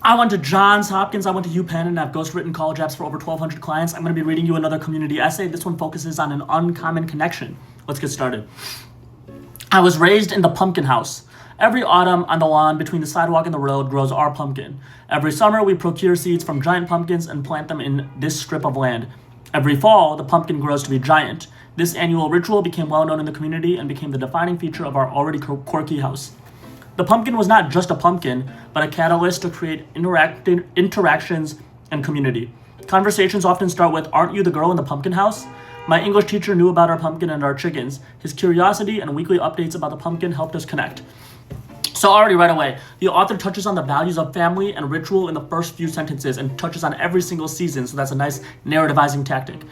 I went to Johns Hopkins, I went to UPenn, and I've ghostwritten college apps for over 1,200 clients. I'm going to be reading you another community essay. This one focuses on an uncommon connection. Let's get started. I was raised in the pumpkin house. Every autumn on the lawn between the sidewalk and the road grows our pumpkin. Every summer we procure seeds from giant pumpkins and plant them in this strip of land. Every fall, the pumpkin grows to be giant. This annual ritual became well known in the community and became the defining feature of our already quirky house. The pumpkin was not just a pumpkin, but a catalyst to create interactions and community. Conversations often start with, "Aren't you the girl in the pumpkin house?" My English teacher knew about our pumpkin and our chickens. His curiosity and weekly updates about the pumpkin helped us connect. So already right away, the author touches on the values of family and ritual in the first few sentences and touches on every single season, so that's a nice narrativizing tactic.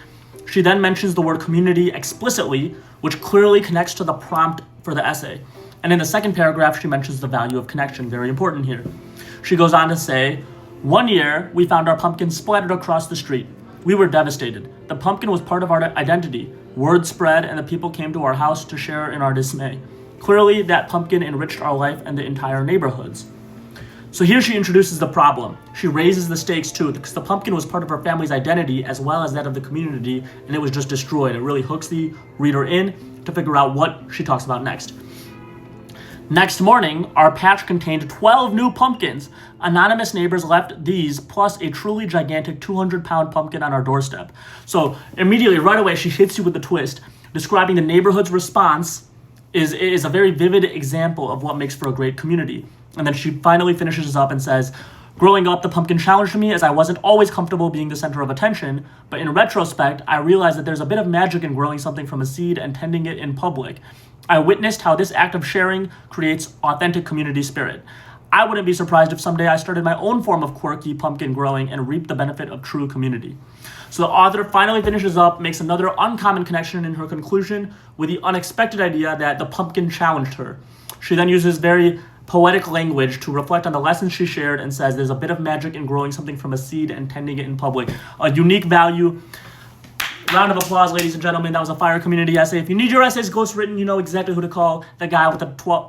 She then mentions the word community explicitly, which clearly connects to the prompt for the essay. And in the second paragraph, she mentions the value of connection, very important here. She goes on to say, "One year, we found our pumpkin splattered across the street. We were devastated. The pumpkin was part of our identity. Word spread, and the people came to our house to share in our dismay. Clearly, that pumpkin enriched our life and the entire neighborhoods." So here she introduces the problem. She raises the stakes too, because the pumpkin was part of her family's identity as well as that of the community, and it was just destroyed. It really hooks the reader in to figure out what she talks about next. Next morning, our patch contained 12 new pumpkins. Anonymous neighbors left these, plus a truly gigantic 200-pound pumpkin on our doorstep. So immediately, right away, she hits you with the twist. Describing the neighborhood's response is a very vivid example of what makes for a great community. And then she finally finishes up and says, "Growing up, the pumpkin challenged me as I wasn't always comfortable being the center of attention, but in retrospect, I realized that there's a bit of magic in growing something from a seed and tending it in public. I witnessed how this act of sharing creates authentic community spirit. I wouldn't be surprised if someday I started my own form of quirky pumpkin growing and reaped the benefit of true community." So the author finally finishes up, makes another uncommon connection in her conclusion with the unexpected idea that the pumpkin challenged her. She then uses very poetic language to reflect on the lessons she shared and says there's a bit of magic in growing something from a seed and tending it in public. A unique value. Round of applause, ladies and gentlemen. That was a fire community essay. If you need your essays ghostwritten, you know exactly who to call. The guy with a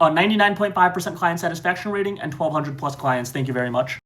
99.5% client satisfaction rating and 1,200 plus clients. Thank you very much.